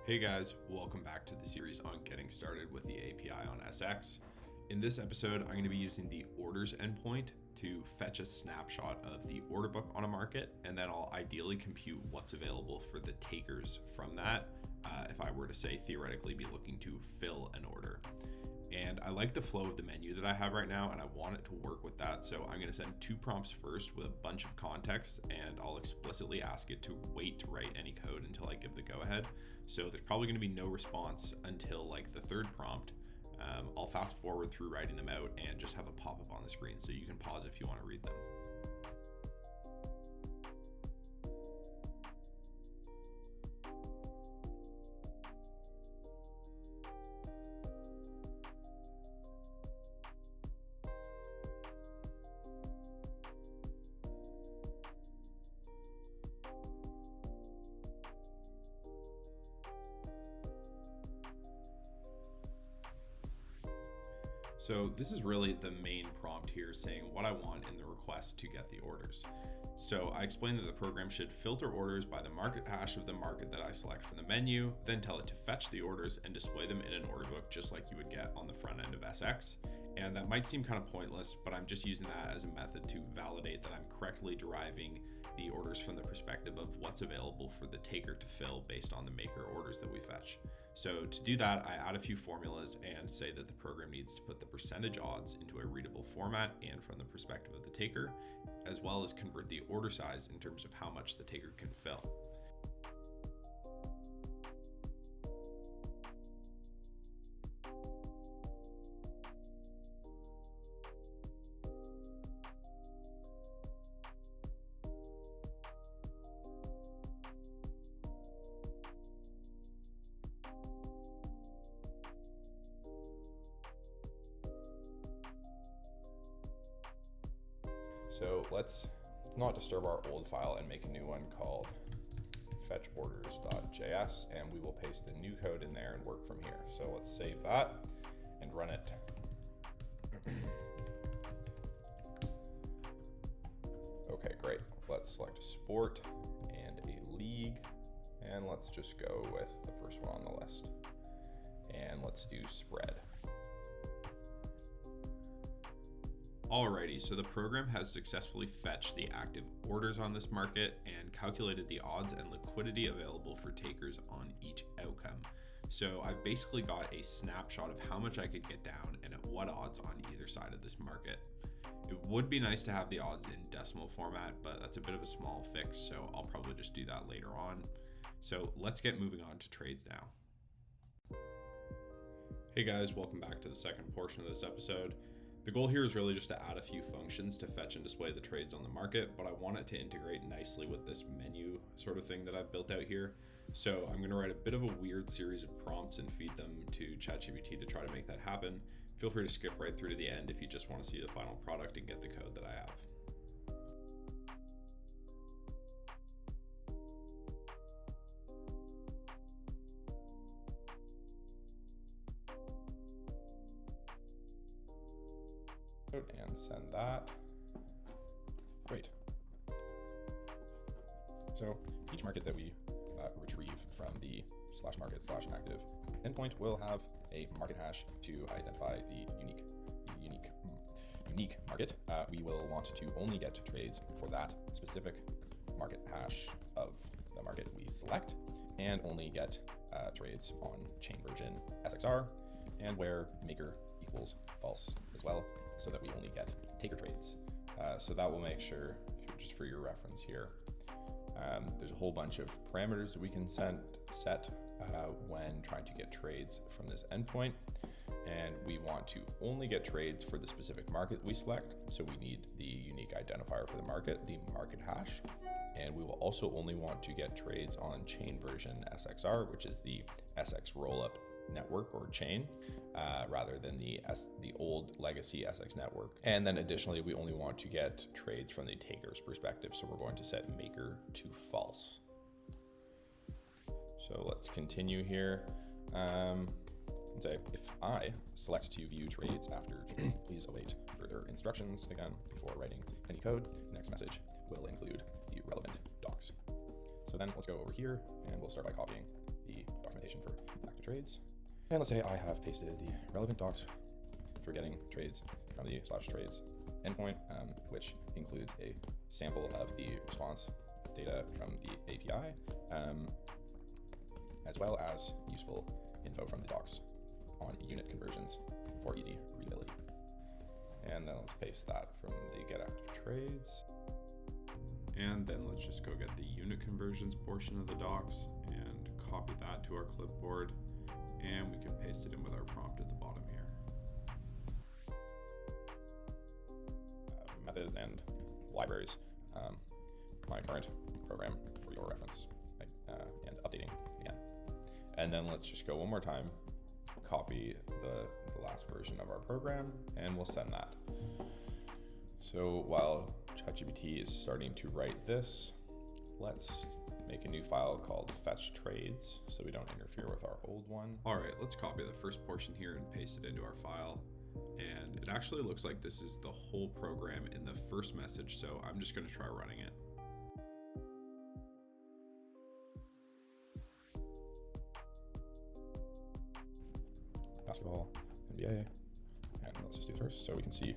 Hey guys, welcome back to the series on getting started with the API on SX. In this episode, I'm going to be using the orders endpoint to fetch a snapshot of the order book on a market, and then I'll ideally compute what's available for the takers from that if I were to say theoretically be looking to fill an order. And I like the flow of the menu that I have right now, and I want it to work with that. So I'm going to send two prompts first with a bunch of context, and I'll explicitly ask it to wait to write any code until I give the go ahead. So there's probably going to be no response until like the third prompt. I'll fast forward through writing them out and just have a pop-up on the screen, so you can pause if you want to read them. So this is really the main prompt here, saying what I want in the request to get the orders. So I explained that the program should filter orders by the market hash of the market that I select from the menu, then tell it to fetch the orders and display them in an order book just like you would get on the front end of SX. And that might seem kind of pointless, but I'm just using that as a method to validate that I'm correctly deriving the orders from the perspective of what's available for the taker to fill based on the maker orders that we fetch. So to do that, I add a few formulas and say that the program needs to put the percentage odds into a readable format and from the perspective of the taker, as well as convert the order size in terms of how much the taker can fill. So let's not disturb our old file and make a new one called fetchorders.js, and we will paste the new code in there and work from here. So let's save that and run it. Okay, great. Let's select a sport and a league, and let's just go with the first one on the list. And let's do spread. Alrighty, so the program has successfully fetched the active orders on this market and calculated the odds and liquidity available for takers on each outcome. So I've basically got a snapshot of how much I could get down and at what odds on either side of this market. It would be nice to have the odds in decimal format, but that's a bit of a small fix, so I'll probably just do that later on. So let's get moving on to trades now. Hey guys, welcome back to the second portion of this episode. The goal here is really just to add a few functions to fetch and display the trades on the market, but I want it to integrate nicely with this menu sort of thing that I've built out here. So I'm going to write a bit of a weird series of prompts and feed them to ChatGPT to try to make that happen. Feel free to skip right through to the end if you just want to see the final product and get the code that I have. And send that. Great. So each market that we retrieve from the /market/active endpoint will have a market hash to identify the unique market. We will want to only get trades for that specific market hash of the market we select, and only get trades on chain version SXR, and where maker equals false as well, so that we only get taker trades. So that will make sure, just for your reference here, there's a whole bunch of parameters that we can set when trying to get trades from this endpoint. And we want to only get trades for the specific market we select. So we need the unique identifier for the market hash. And we will also only want to get trades on chain version SXR, which is the SX rollup network or chain, rather than the old legacy SX network. And then additionally, we only want to get trades from the taker's perspective. So we're going to set maker to false. So let's continue here. And say, if I select to view trades after, please await further instructions. Again, before writing any code, the next message will include the relevant docs. So then let's go over here and we'll start by copying the documentation indentation for active trades. And let's say I have pasted the relevant docs for getting trades from the /trades endpoint, which includes a sample of the response data from the API, as well as useful info from the docs on unit conversions for easy readability. And then let's paste that from the get active trades. And then let's just go get the unit conversions portion of the docs and copy that to our clipboard. And we can paste it in with our prompt at the bottom here. Methods and libraries, my current program for your reference, and updating again. And then let's just go one more time, copy the last version of our program, and we'll send that. So while ChatGPT is starting to write this, let's make a new file called fetch trades so we don't interfere with our old one. All right, let's copy the first portion here and paste it into our file. And it actually looks like this is the whole program in the first message, so I'm just going to try running it. Basketball, NBA, and let's just do first so we can see.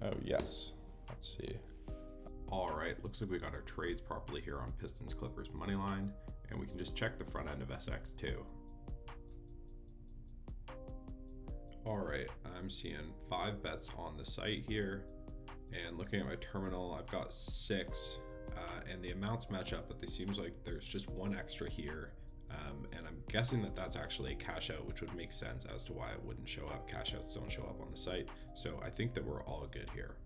Oh yes, let's see. All right, looks like we got our trades properly here on Pistons Clippers moneyline, and we can just check the front end of SX too. All right, I'm seeing 5 bets on the site here, and looking at my terminal, I've got 6, and the amounts match up, but it seems like there's just 1 extra here, and I'm guessing that that's actually a cash out, which would make sense as to why it wouldn't show up. Cash outs don't show up on the site, so I think that we're all good here.